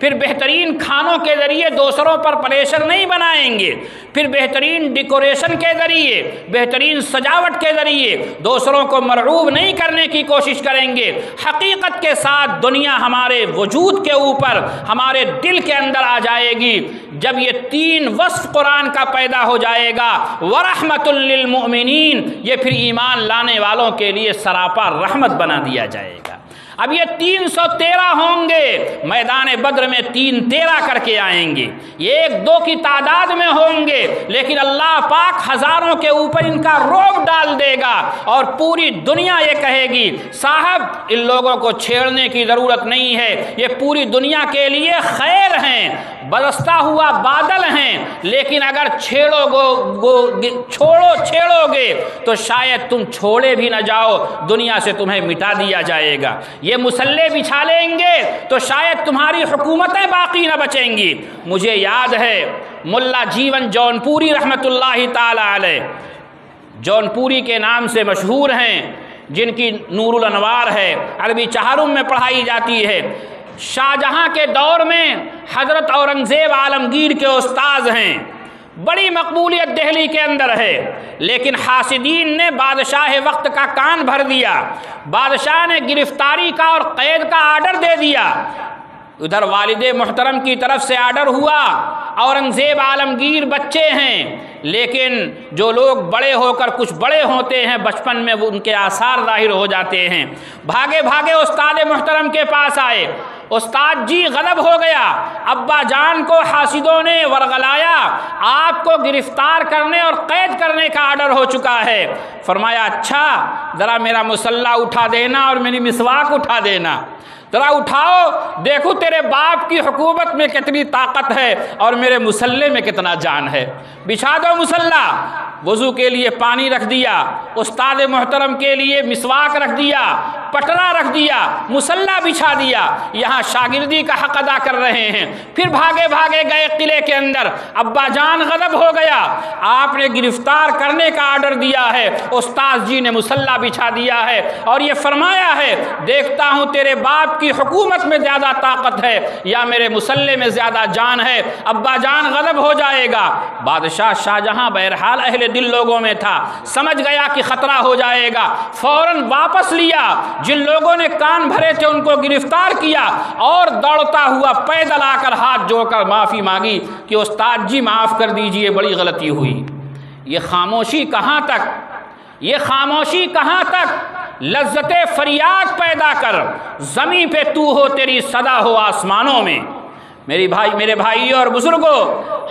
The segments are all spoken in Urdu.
پھر بہترین کھانوں کے ذریعے دوسروں پر پریشر نہیں بنائیں گے، پھر بہترین ڈیکوریشن کے ذریعے، بہترین سجاوٹ کے ذریعے دوسروں کو مرعوب نہیں کرنے کی کوشش کریں گے۔ حقیقت کے ساتھ دنیا ہمارے وجود کے اوپر، ہمارے دل کے اندر آ جائے گی جب یہ تین وصف قرآن کا پیدا ہو جائے گا۔ وَرَحْمَةٌ لِّلْمُؤْمِنِينَ، یہ پھر ایمان لانے والوں کے لیے سراپا رحمت بنا دیا جائے گا۔ اب یہ 313 ہوں گے، میدان بدر میں 313 کر کے آئیں گے، یہ 1-2 کی تعداد میں ہوں گے، لیکن اللہ پاک ہزاروں کے اوپر ان کا روب ڈال دے گا اور پوری دنیا یہ کہے گی صاحب ان لوگوں کو چھیڑنے کی ضرورت نہیں ہے، یہ پوری دنیا کے لیے خیر ہیں، برستا ہوا بادل ہیں، لیکن اگر چھیڑو گے تو شاید تم چھوڑے بھی نہ جاؤ، دنیا سے تمہیں مٹا دیا جائے گا۔ یہ مسلح بچھا لیں گے تو شاید تمہاری حکومتیں باقی نہ بچیں گی۔ مجھے یاد ہے ملا جیون جون پوری رحمۃ اللہ تعالی علیہ، جون پوری کے نام سے مشہور ہیں، جن کی نور الانوار ہے، عربی چہارم میں پڑھائی جاتی ہے۔ شاہجہاں کے دور میں حضرت اورنگزیب عالمگیر کے استاذ ہیں، بڑی مقبولیت دہلی کے اندر ہے، لیکن حاسدین نے بادشاہ وقت کا کان بھر دیا، بادشاہ نے گرفتاری کا اور قید کا آرڈر دے دیا۔ ادھر والد محترم کی طرف سے آرڈر ہوا، اورنگزیب عالمگیر بچے ہیں، لیکن جو لوگ بڑے ہو کر کچھ بڑے ہوتے ہیں بچپن میں وہ ان کے آثار ظاہر ہو جاتے ہیں۔ بھاگے بھاگے استاد محترم کے پاس آئے، استاد جی غضب ہو گیا، ابا جان کو حاسدوں نے ورغلایا، آپ کو گرفتار کرنے اور قید کرنے کا آرڈر ہو چکا ہے۔ فرمایا اچھا ذرا میرا مسلح اٹھا دینا اور میری مسواک اٹھا دینا، ذرا اٹھاؤ دیکھو تیرے باپ کی حکومت میں کتنی طاقت ہے اور میرے مسلح میں کتنا جان ہے۔ بچھا دو مسلح، وضو کے لیے پانی رکھ دیا، استاد محترم کے لیے مسواک رکھ دیا، پٹرا رکھ دیا، مسلح بچھا دیا، یہاں شاگردی کا حق ادا کر رہے ہیں۔ پھر بھاگے بھاگے گئے قلعے کے اندر، ابا جان غضب ہو گیا، آپ نے گرفتار کرنے کا آرڈر دیا ہے، استاد جی نے مسلح بچھا دیا ہے اور یہ فرمایا ہے دیکھتا ہوں تیرے باپ کی حکومت میں زیادہ طاقت ہے یا میرے مسلح میں زیادہ جان ہے۔ ابا جان غضب ہو جائے گا۔ بادشاہ شاہجہاں بہرحال اہل دل لوگوں میں تھا، سمجھ گیا کہ خطرہ ہو جائے گا، فوراً واپس لیا، جن لوگوں نے کان بھرے تھے ان کو گرفتار کیا اور دوڑتا ہوا پیدل آ کر ہاتھ جوڑ کر معافی مانگی کہ استاد جی معاف کر دیجئے، بڑی غلطی ہوئی۔ یہ خاموشی کہاں تک، یہ خاموشی کہاں تک؟ لذت فریاد پیدا کر، زمین پہ تو ہو تیری صدا ہو آسمانوں میں۔ میرے بھائیوں اور بزرگوں،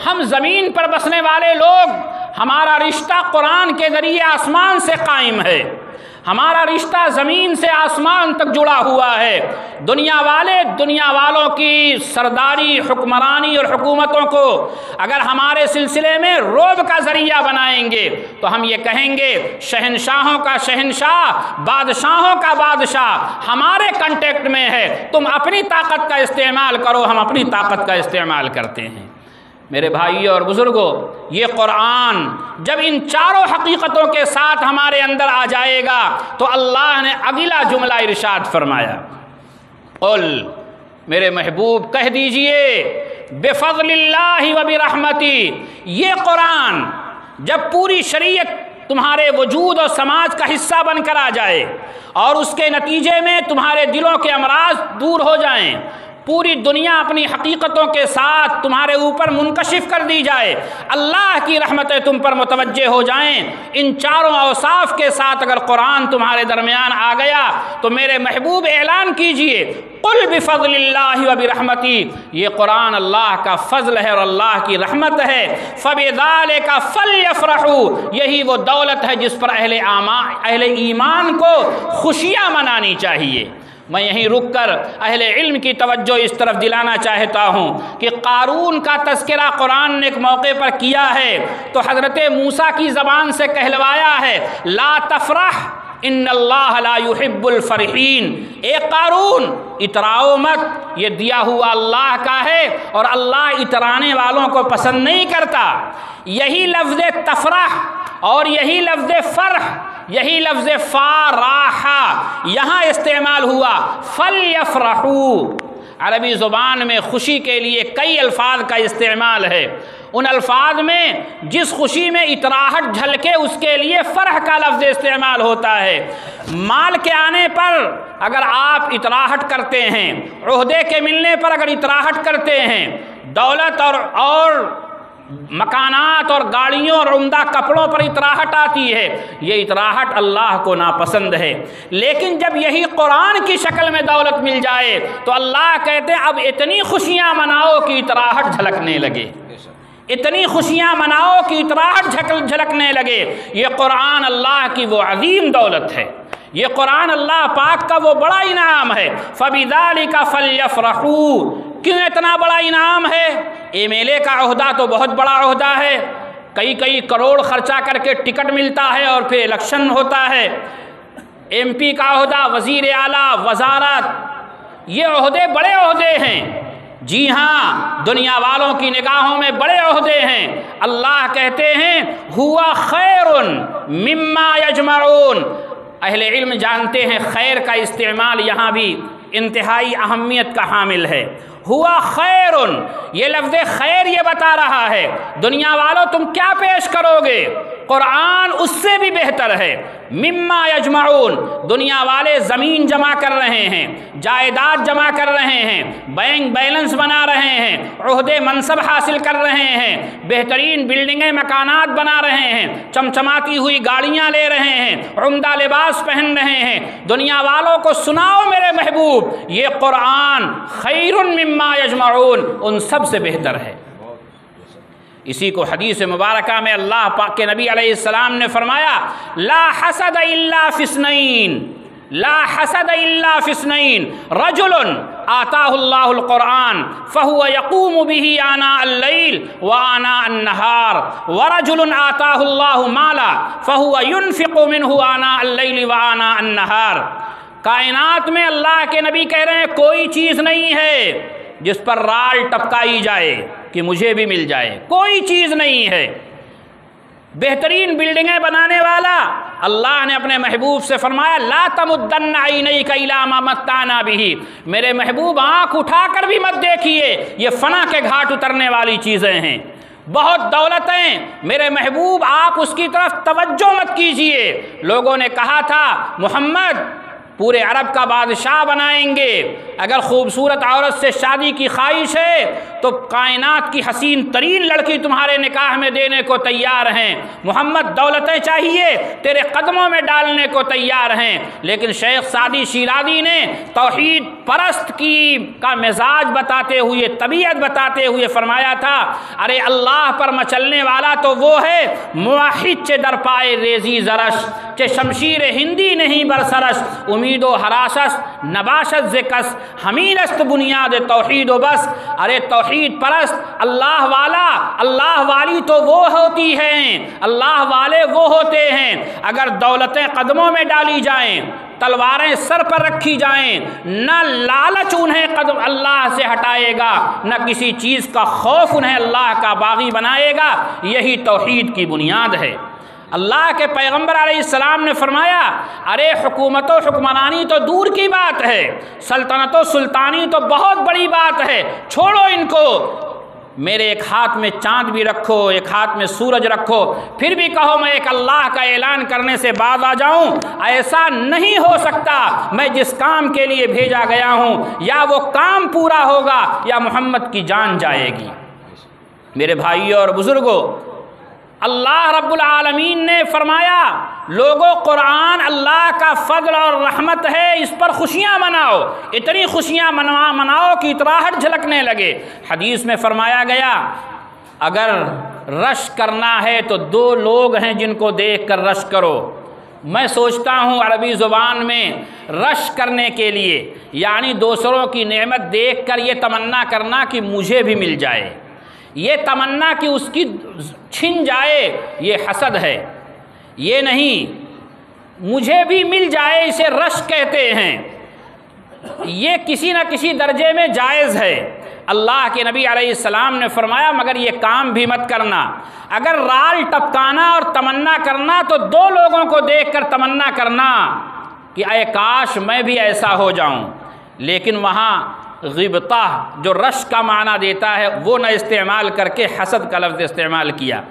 ہم زمین پر بسنے والے لوگ، ہمارا رشتہ قرآن کے ذریعے آسمان سے قائم ہے، ہمارا رشتہ زمین سے آسمان تک جڑا ہوا ہے۔ دنیا والے دنیا والوں کی سرداری، حکمرانی اور حکومتوں کو اگر ہمارے سلسلے میں روب کا ذریعہ بنائیں گے تو ہم یہ کہیں گے شہنشاہوں کا شہنشاہ، بادشاہوں کا بادشاہ ہمارے کنٹیکٹ میں ہے، تم اپنی طاقت کا استعمال کرو، ہم اپنی طاقت کا استعمال کرتے ہیں۔ میرے بھائیوں اور بزرگوں، یہ قرآن جب ان چاروں حقیقتوں کے ساتھ ہمارے اندر آ جائے گا تو اللہ نے اگلا جملہ ارشاد فرمایا، قل، میرے محبوب کہہ دیجئے، بفضل اللہ و برحمتی، یہ قرآن جب پوری شریعت تمہارے وجود اور سماج کا حصہ بن کر آ جائے اور اس کے نتیجے میں تمہارے دلوں کے امراض دور ہو جائیں، پوری دنیا اپنی حقیقتوں کے ساتھ تمہارے اوپر منکشف کر دی جائے، اللہ کی رحمتیں تم پر متوجہ ہو جائیں، ان چاروں اوصاف کے ساتھ اگر قرآن تمہارے درمیان آ گیا تو میرے محبوب اعلان کیجئے، قل بفضل اللہ و برحمتی، یہ قرآن اللہ کا فضل ہے اور اللہ کی رحمت ہے، فبذالک فلیفرحوا، یہی وہ دولت ہے جس پر اہل ایمان کو خوشیاں منانی چاہیے۔ میں یہیں رک کر اہل علم کی توجہ اس طرف دلانا چاہتا ہوں کہ قارون کا تذکرہ قرآن نے ایک موقع پر کیا ہے تو حضرت موسیٰ کی زبان سے کہلوایا ہے، لا تفرح ان اللہ لا يحب الفرحین، اے قارون اتراؤ مت، یہ دیا ہوا اللہ کا ہے اور اللہ اترانے والوں کو پسند نہیں کرتا۔ یہی لفظ تفرح اور یہی لفظ فرح، یہی لفظ فارحہ یہاں استعمال ہوا، فلیفرحوا، عربی زبان میں خوشی کے لیے کئی الفاظ کا استعمال ہے، ان الفاظ میں جس خوشی میں اطراحت جھلکے اس کے لیے فرح کا لفظ استعمال ہوتا ہے۔ مال کے آنے پر اگر آپ اطراحت کرتے ہیں، عہدے کے ملنے پر اگر اطراحت کرتے ہیں، دولت اور مکانات اور گاڑیوں اور عمدہ کپڑوں پر اطراحت آتی ہے، یہ اطراحت اللہ کو ناپسند ہے۔ لیکن جب یہی قرآن کی شکل میں دولت مل جائے تو اللہ کہتے ہیں اب اتنی خوشیاں مناؤ کہ اطراحت جھلکنے لگے، اتنی خوشیاں مناؤ کہ اطراحت جھلکنے لگے۔ یہ قرآن اللہ کی وہ عظیم دولت ہے، یہ قرآن اللہ پاک کا وہ بڑا انعام ہے۔ فَبِذَلِكَ فَلْيَفْرَحُوا، کیوں اتنا بڑا انعام ہے؟ ایم ایل اے کا عہدہ تو بہت بڑا عہدہ ہے، کئی کروڑ خرچہ کر کے ٹکٹ ملتا ہے اور پھر الیکشن ہوتا ہے۔ ایم پی کا عہدہ، وزیر اعلیٰ، وزارت، یہ عہدے بڑے عہدے ہیں، جی ہاں دنیا والوں کی نگاہوں میں بڑے عہدے ہیں۔ اللہ کہتے ہیں ہوا خیر مما یجمعون، اہل علم جانتے ہیں خیر کا استعمال یہاں بھی انتہائی اہمیت کا حامل ہے۔ ہوا خیر، یہ لفظ خیر یہ بتا رہا ہے دنیا والوں تم کیا پیش کرو گے، قرآن اس سے بھی بہتر ہے۔ مما یجمعون، دنیا والے زمین جمع کر رہے ہیں، جائیداد جمع کر رہے ہیں، بینک بیلنس بنا رہے ہیں، عہدے منصب حاصل کر رہے ہیں، بہترین بلڈنگیں مکانات بنا رہے ہیں، چمچماتی ہوئی گاڑیاں لے رہے ہیں، عمدہ لباس پہن رہے ہیں۔ دنیا والوں کو سناؤ میرے محبوب یہ قرآن خیر مما یجمعون، ان سب سے بہتر ہے۔ اسی کو حدیث مبارکہ میں اللہ پاک کے نبی علیہ السلام نے فرمایا لا حسد الا فی اثنین، لا حسد الا فی اثنین، رجل آتاہ اللہ القرآن فہو یقوم به آناء اللیل وآناء النہار، ورجل آتاہ اللہ مالا فہو ينفق منہ آناء اللیل وآناء النہار۔ کائنات میں اللہ کے نبی کہہ رہے ہیں کوئی چیز نہیں ہے جس پر رال ٹپکائی جائے کہ مجھے بھی مل جائے، کوئی چیز نہیں ہے۔ بہترین بلڈنگیں بنانے والا اللہ نے اپنے محبوب سے فرمایا لا تمدن عینیک الی ما متعنا بہ، میرے محبوب آنکھ اٹھا کر بھی مت دیکھیے، یہ فنا کے گھاٹ اترنے والی چیزیں ہیں۔ بہت دولتیں میرے محبوب آپ اس کی طرف توجہ مت کیجئے۔ لوگوں نے کہا تھا محمد پورے عرب کا بادشاہ بنائیں گے، اگر خوبصورت عورت سے شادی کی خواہش ہے تو کائنات کی حسین ترین لڑکی تمہارے نکاح میں دینے کو تیار ہیں، محمد دولتیں چاہیے تیرے قدموں میں ڈالنے کو تیار ہیں۔ لیکن شیخ سعدی شیرازی نے توحید پرست کا مزاج بتاتے ہوئے، طبیعت بتاتے ہوئے فرمایا تھا ارے اللہ پر مچلنے والا تو وہ ہے موحد چے در پائے ریزی زرش، چے شمشیر ہندی نہیں برسرش، امید و حراسس نباشت زکس، ہمین است بنیاد توحید و بس۔ ارے توحید پرست، اللہ والا، اللہ والی تو وہ ہوتی ہیں، اللہ والے وہ ہوتے ہیں اگر دولتیں قدموں میں ڈالی جائیں، تلواریں سر پر رکھی جائیں، نہ لالچ انہیں قدم اللہ سے ہٹائے گا، نہ کسی چیز کا خوف انہیں اللہ کا باغی بنائے گا۔ یہی توحید کی بنیاد ہے۔ اللہ کے پیغمبر علیہ السلام نے فرمایا ارے حکومت و حکمرانی تو دور کی بات ہے، سلطنت و سلطانی تو بہت بڑی بات ہے، چھوڑو ان کو، میرے ایک ہاتھ میں چاند بھی رکھو، ایک ہاتھ میں سورج رکھو، پھر بھی کہو میں ایک اللہ کا اعلان کرنے سے باز آ جاؤں، ایسا نہیں ہو سکتا۔ میں جس کام کے لیے بھیجا گیا ہوں یا وہ کام پورا ہوگا یا محمد کی جان جائے گی۔ میرے بھائیوں اور بزرگوں، اللہ رب العالمین نے فرمایا لوگوں قرآن اللہ کا فضل اور رحمت ہے، اس پر خوشیاں مناؤ، اتنی خوشیاں مناؤ کہ اطراحت جھلکنے لگے۔ حدیث میں فرمایا گیا اگر رشک کرنا ہے تو دو لوگ ہیں جن کو دیکھ کر رشک کرو۔ میں سوچتا ہوں عربی زبان میں رشک کرنے کے لیے یعنی دوسروں کی نعمت دیکھ کر یہ تمنا کرنا کہ مجھے بھی مل جائے، یہ تمنا کہ اس کی چھن جائے، یہ حسد ہے۔ یہ نہیں مجھے بھی مل جائے، اسے رشک کہتے ہیں، یہ کسی نہ کسی درجے میں جائز ہے۔ اللہ کے نبی علیہ السلام نے فرمایا مگر یہ کام بھی مت کرنا، اگر رال ٹپکانا اور تمنا کرنا تو دو لوگوں کو دیکھ کر تمنا کرنا کہ اے کاش میں بھی ایسا ہو جاؤں، لیکن وہاں غبطہ جو رشک کا معنی دیتا ہے وہ نہ استعمال کر کے حسد کا لفظ استعمال کیا۔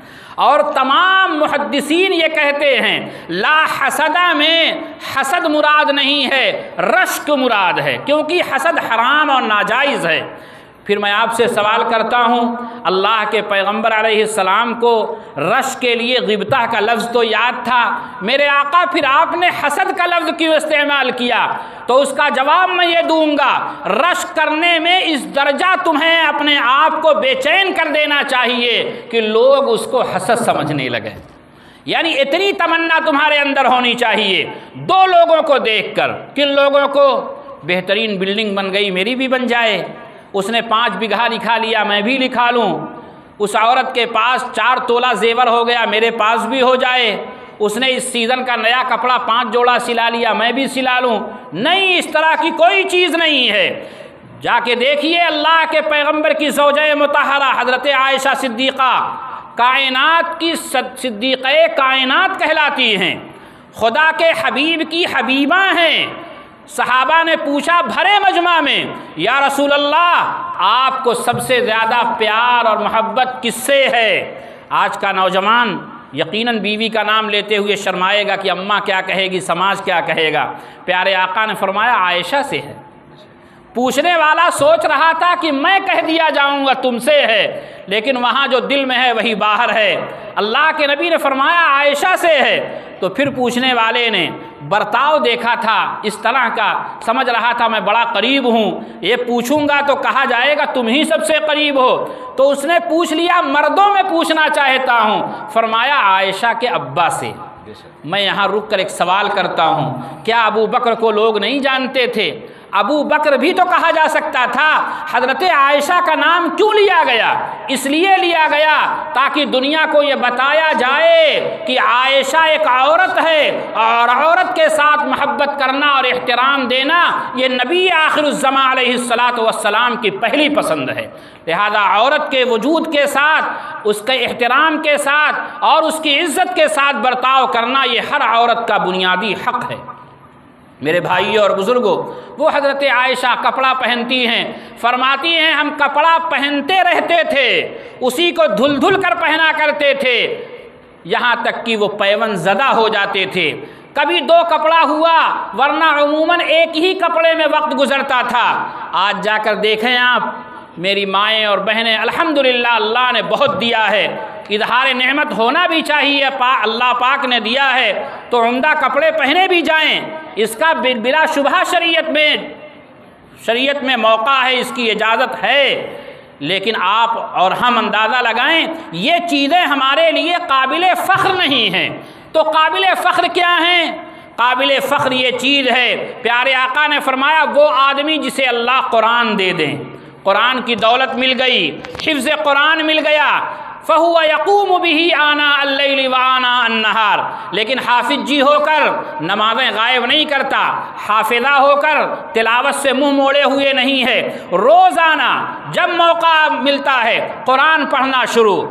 اور تمام محدثین یہ کہتے ہیں لا حسدہ میں حسد مراد نہیں ہے، رشک مراد ہے، کیونکہ حسد حرام اور ناجائز ہے۔ پھر میں آپ سے سوال کرتا ہوں، اللہ کے پیغمبر علیہ السلام کو رشک کے لیے غبطہ کا لفظ تو یاد تھا، میرے آقا پھر آپ نے حسد کا لفظ کیوں استعمال کیا؟ تو اس کا جواب میں یہ دوں گا، رشک کرنے میں اس درجہ تمہیں اپنے آپ کو بے چین کر دینا چاہیے کہ لوگ اس کو حسد سمجھنے لگے، یعنی اتنی تمنا تمہارے اندر ہونی چاہیے دو لوگوں کو دیکھ کر، کن لوگوں کو؟ بہترین بلڈنگ بن گئی میری بھی بن جائے، اس نے 5 بیگھہ لکھا لیا میں بھی لکھا لوں، اس عورت کے پاس 4 تولہ زیور ہو گیا میرے پاس بھی ہو جائے، اس نے اس سیزن کا نیا کپڑا 5 جوڑا سلا لیا میں بھی سلا لوں۔ نہیں، اس طرح کی کوئی چیز نہیں ہے۔ جا کے دیکھیے اللہ کے پیغمبر کی زوجہ مطہرہ حضرت عائشہ صدیقہ کائنات کی صدیقہ کائنات کہلاتی ہیں، خدا کے حبیب کی حبیبہ ہیں۔ صحابہ نے پوچھا بھرے مجمع میں، یا رسول اللہ آپ کو سب سے زیادہ پیار اور محبت کس سے ہے؟ آج کا نوجوان یقیناً بیوی کا نام لیتے ہوئے شرمائے گا کہ اماں کیا کہے گی، سماج کیا کہے گا۔ پیارے آقا نے فرمایا عائشہ سے ہے۔ پوچھنے والا سوچ رہا تھا کہ میں کہہ دیا جاؤں گا تم سے ہے، لیکن وہاں جو دل میں ہے وہی باہر ہے۔ اللہ کے نبی نے فرمایا عائشہ سے ہے، تو پھر پوچھنے والے نے برتاؤ دیکھا تھا اس طرح کا، سمجھ رہا تھا میں بڑا قریب ہوں، یہ پوچھوں گا تو کہا جائے گا تم ہی سب سے قریب ہو، تو اس نے پوچھ لیا مردوں میں پوچھنا چاہتا ہوں، فرمایا عائشہ کے ابا سے۔ میں یہاں رک کر ایک سوال کرتا ہوں، کیا ابو بکر کو لوگ نہیں جانتے تھے؟ ابو بکر بھی تو کہا جا سکتا تھا۔ حضرت عائشہ کا نام کیوں لیا گیا؟ اس لیے لیا گیا تاکہ دنیا کو یہ بتایا جائے کہ عائشہ ایک عورت ہے، اور عورت کے ساتھ محبت کرنا اور احترام دینا یہ نبی آخر الزمان علیہ السلام کی پہلی پسند ہے۔ لہذا عورت کے وجود کے ساتھ، اس کے احترام کے ساتھ اور اس کی عزت کے ساتھ برتاؤ کرنا یہ ہر عورت کا بنیادی حق ہے۔ میرے بھائیوں اور بزرگوں، وہ حضرت عائشہ کپڑا پہنتی ہیں، فرماتی ہیں ہم کپڑا پہنتے رہتے تھے، اسی کو دھل دھل کر پہنا کرتے تھے، یہاں تک کہ وہ پیون زدہ ہو جاتے تھے۔ کبھی 2 کپڑا ہوا، ورنہ عموماً ایک ہی کپڑے میں وقت گزرتا تھا۔ آج جا کر دیکھیں آپ، میری مائیں اور بہنیں الحمدللہ اللہ نے بہت دیا ہے، اظہار نعمت ہونا بھی چاہیے، اللہ پاک نے دیا ہے تو عمدہ کپڑے پہنے بھی جائیں، اس کا بلا شبہ شریعت میں موقع ہے، اس کی اجازت ہے، لیکن آپ اور ہم اندازہ لگائیں یہ چیزیں ہمارے لیے قابل فخر نہیں ہیں۔ تو قابل فخر کیا ہیں؟ قابل فخر یہ چیز ہے، پیارے آقا نے فرمایا وہ آدمی جسے اللہ قرآن دے دیں، قرآن کی دولت مل گئی، حفظ قرآن مل گیا، فَهُوَ يَقُومُ بِهِ آنَاءَ اللَّيْلِ وَآنَاءَ النَّهَارِ، لیکن حافظ جی ہو کر نمازیں غائب نہیں کرتا، حافظہ ہو کر تلاوت سے منہ موڑے ہوئے نہیں ہے، روزانہ جب موقع ملتا ہے قرآن پڑھنا شروع۔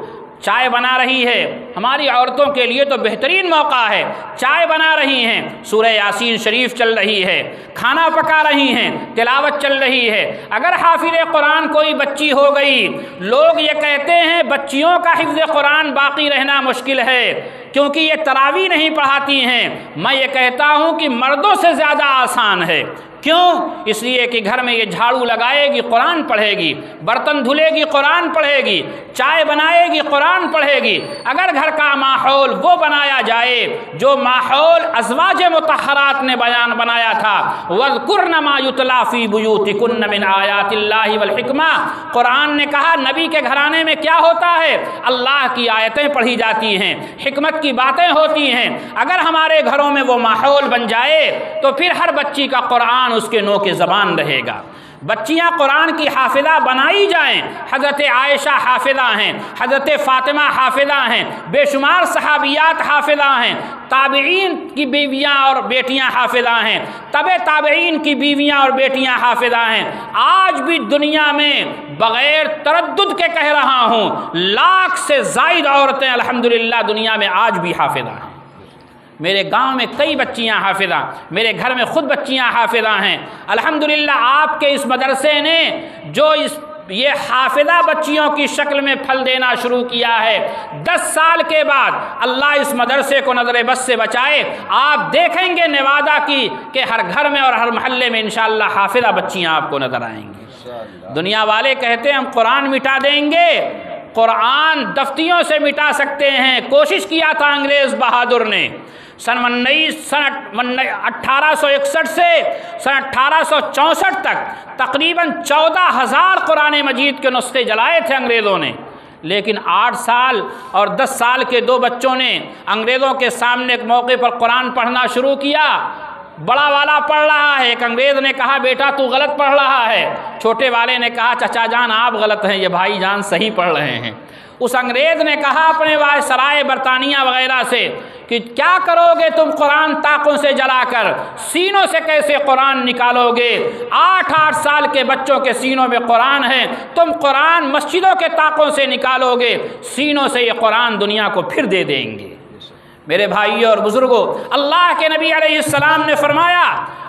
چائے بنا رہی ہے، ہماری عورتوں کے لیے تو بہترین موقع ہے، چائے بنا رہی ہیں، سورہ یاسین شریف چل رہی ہے، کھانا پکا رہی ہیں، تلاوت چل رہی ہے۔ اگر حافظ قرآن کوئی بچی ہو گئی، لوگ یہ کہتے ہیں بچیوں کا حفظ قرآن باقی رہنا مشکل ہے کیونکہ یہ تراویح نہیں پڑھاتی ہیں، میں یہ کہتا ہوں کہ مردوں سے زیادہ آسان ہے۔ کیوں؟ اس لیے کہ گھر میں یہ جھاڑو لگائے گی قرآن پڑھے گی، برتن دھلے گی قرآن پڑھے گی، چائے بنائے گی قرآن پڑھے گی۔ اگر گھر کا ماحول وہ بنایا جائے جو ماحول ازواج مطہرات نے بنایا تھا، وَاذْكُرْنَ مَا يُتْلَىٰ فِي بُيُوتِكُنَّ مِنْ آيَاتِ اللَّهِ وَالْحِكْمَةِ، قرآن نے کہا نبی کے گھرانے میں کیا ہوتا ہے؟ اللہ کی آیتیں پڑھی جاتی ہیں، حکمت کی باتیں ہوتی ہیں۔ اگر ہمارے گھروں میں وہ ماحول بن جائے تو پھر ہر بچی کا قرآن اس کے نو کے زبان رہے گا۔ بچیاں قرآن کی حافظہ بنائی جائیں، حضرت عائشہ حافظہ ہیں، حضرت فاطمہ حافظہ ہیں، بے شمار صحابیات حافظہ ہیں، تابعین کی بیویاں اور بیٹیاں حافظہ ہیں، تبع تابعین کی بیویاں اور بیٹیاں حافظہ ہیں۔ آج بھی دنیا میں بغیر تردد کے کہہ رہا ہوں 1,00,000 سے زائد عورتیں الحمدللہ دنیا میں آج بھی حافظہ ہیں۔ میرے گاؤں میں کئی بچیاں حافظہ، میرے گھر میں خود بچیاں حافظہ ہیں۔ الحمدللہ آپ کے اس مدرسے نے جو یہ حافظہ بچیوں کی شکل میں پھل دینا شروع کیا ہے، 10 سال کے بعد اللہ اس مدرسے کو نظر بد سے بچائے، آپ دیکھیں گے نوادہ کی کہ ہر گھر میں اور ہر محلے میں انشاءاللہ حافظہ بچیاں آپ کو نظر آئیں گی۔ دنیا والے کہتے ہیں ہم قرآن مٹا دیں گے، قرآن دفتیوں سے مٹا سکتے ہیں۔ کوشش کیا تھا انگریز بہادر نے سن 1861 سے سن 1864 تک تقریباً 14,000 قرآن مجید کے نسخے جلائے تھے انگریزوں نے، لیکن 8 سال اور 10 سال کے 2 بچوں نے انگریزوں کے سامنے ایک موقع پر قرآن پڑھنا شروع کیا۔ بڑا والا پڑھ رہا ہے، ایک انگریز نے کہا بیٹا تو غلط پڑھ رہا ہے، چھوٹے والے نے کہا چچا جان آپ غلط ہیں، یہ بھائی جان صحیح پڑھ رہے ہیں۔ اس انگریز نے کہا اپنے وائسرائے برطانیہ وغیرہ سے کہ کیا کرو گے تم قرآن طاقوں سے جلا کر، سینوں سے کیسے قرآن نکالو گے؟ 8 سال کے بچوں کے سینوں میں قرآن ہے، تم قرآن مسجدوں کے طاقوں سے نکالو گے، سینوں سے یہ قرآن دنیا کو پھر دے دیں گے۔ میرے بھائیوں اور بزرگوں، اللہ کے نبی علیہ السلام نے فرمایا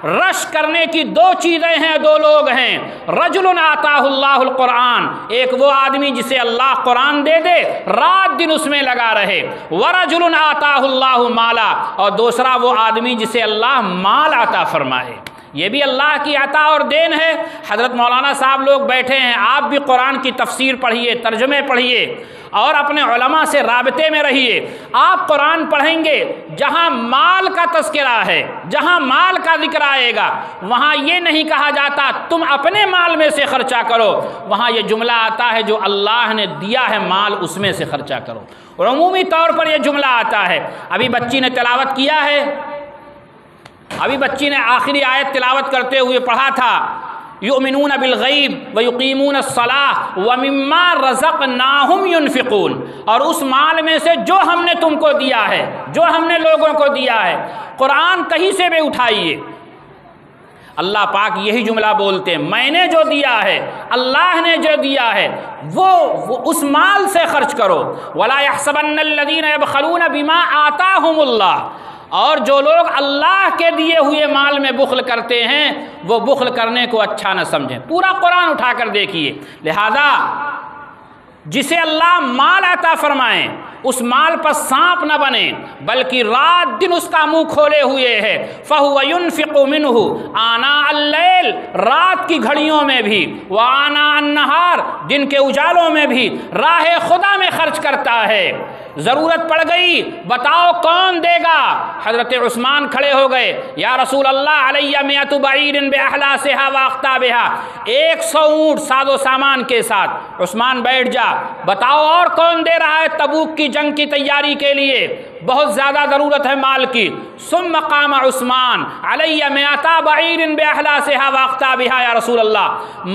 رش کرنے کی 2 چیزیں ہیں، 2 لوگ ہیں، رجل آتاہ اللہ القرآن، ایک وہ آدمی جسے اللہ قرآن دے دے رات دن اس میں لگا رہے، ورجل آتاہ اللہ مالا، اور دوسرا وہ آدمی جسے اللہ مال عطا فرمائے۔ یہ بھی اللہ کی عطا اور دین ہے۔ حضرت مولانا صاحب لوگ بیٹھے ہیں، آپ بھی قرآن کی تفسیر پڑھیے، ترجمے پڑھیے اور اپنے علماء سے رابطے میں رہیے۔ آپ قرآن پڑھیں گے جہاں مال کا تذکرہ ہے، جہاں مال کا ذکر آئے گا، وہاں یہ نہیں کہا جاتا تم اپنے مال میں سے خرچہ کرو، وہاں یہ جملہ آتا ہے جو اللہ نے دیا ہے مال اس میں سے خرچہ کرو، اور عمومی طور پر یہ جملہ آتا ہے۔ ابھی بچی نے تلاوت کیا ہے، ابھی بچی نے آخری آیت تلاوت کرتے ہوئے پڑھا تھا یؤمنون بالغیب ویقیمون الصلاۃ ومما رزقناہم ینفقون، اور اس مال میں سے جو ہم نے تم کو دیا ہے، جو ہم نے لوگوں کو دیا ہے، قرآن کہیں سے بھی اٹھائیے، اللہ پاک یہی جملہ بولتے ہیں میں نے جو دیا ہے، اللہ نے جو دیا ہے وہ اس مال سے خرچ کرو۔ ولا يحسبن الذين يبخلون بما آتاهم اللہ، اور جو لوگ اللہ کے دیے ہوئے مال میں بخل کرتے ہیں وہ بخل کرنے کو اچھا نہ سمجھیں۔ پورا قرآن اٹھا کر دیکھیے۔ لہذا جسے اللہ مال عطا فرمائیں اس مال پر سانپ نہ بنے، بلکہ رات دن اس کا منہ کھولے ہوئے ہے۔ فَهُوَ يُنْفِقُ مِنْهُ آنَاءَ اللَّيْلِ، رات کی گھڑیوں میں بھی، وَآنَاءَ النَّهَارِ، دن کے اجالوں میں بھی راہ خدا میں خرچ کرتا ہے۔ ضرورت پڑ گئی بتاؤ کون دے گا؟ حضرت عثمان کھڑے ہو گئے، یا رسول اللہ علیہ مئۃ بعیر بأحلاسها واقطابها، 100 اونٹ ساز و سامان کے ساتھ۔ عثمان بیٹھ جا، بتاؤ اور کون دے رہا ہے تبوک کی جنگ کی تیاری کے لیے؟ بہت زیادہ ضرورت ہے مال کی۔ ثم قام عثمان علیہ مئۃ بعیر بأحلاسها واقطابها، یا رسول اللہ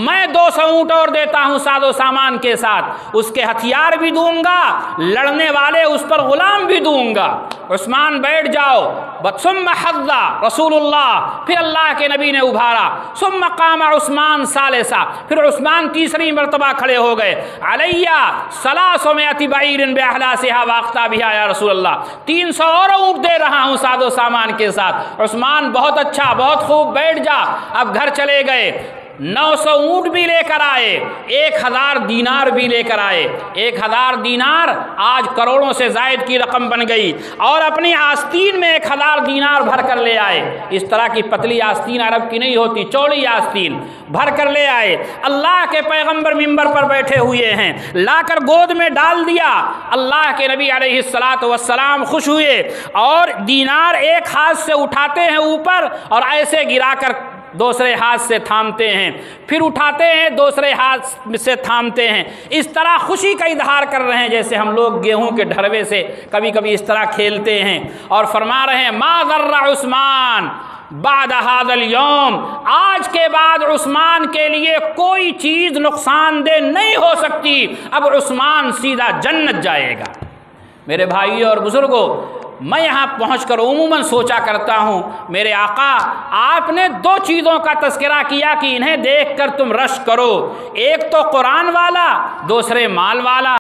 میں 200 اونٹ اور دیتا ہوں ساز و سامان کے ساتھ، اس کے ہتھیار بھی دوں گا، لڑنے والے اس پر غلام بھی دوں گا۔ عثمان بیٹھ جاؤ۔ ثم حض رسول اللہ، پھر اللہ کے نبی نے ابھارا۔ ثم قام عثمان ثالثا، پھر عثمان تیسری مرتبہ کھڑے ہو گئے۔ علیہ 300 بعیر بأحلاسها واقطابها، یا رسول اللہ 300 اور اونٹ دے رہا ہوں ساز و سامان کے ساتھ۔ عثمان بہت اچھا، بہت خوب، بیٹھ جا۔ اب گھر چلے گئے، 900 اونٹ بھی لے کر آئے، 1000 دینار بھی لے کر آئے۔ 1000 دینار آج کروڑوں سے زائد کی رقم بن گئی، اور اپنی آستین میں 1000 دینار بھر کر لے آئے۔ اس طرح کی پتلی آستین عرب کی نہیں ہوتی، چوڑی آستین بھر کر لے آئے۔ اللہ کے پیغمبر منبر پر بیٹھے ہوئے ہیں، لا کر گود میں ڈال دیا۔ اللہ کے نبی علیہ السلام خوش ہوئے، اور دینار ایک ہاتھ سے اٹھاتے ہیں اوپر اور ایسے گرا کر دوسرے ہاتھ سے تھامتے ہیں، پھر اٹھاتے ہیں دوسرے ہاتھ سے تھامتے ہیں، اس طرح خوشی کا اظہار کر رہے ہیں جیسے ہم لوگ گیہوں کے ڈھروے سے کبھی کبھی اس طرح کھیلتے ہیں، اور فرما رہے ہیں ما ضر عثمان بعد هذا اليوم، آج کے بعد عثمان کے لیے کوئی چیز نقصان دہ نہیں ہو سکتی، اب عثمان سیدھا جنت جائے گا۔ میرے بھائیوں اور بزرگوں، میں یہاں پہنچ کر عموماً سوچا کرتا ہوں میرے آقا آپ نے 2 چیزوں کا تذکرہ کیا کہ انہیں دیکھ کر تم رشک کرو، ایک تو قرآن والا، دوسرے مال والا۔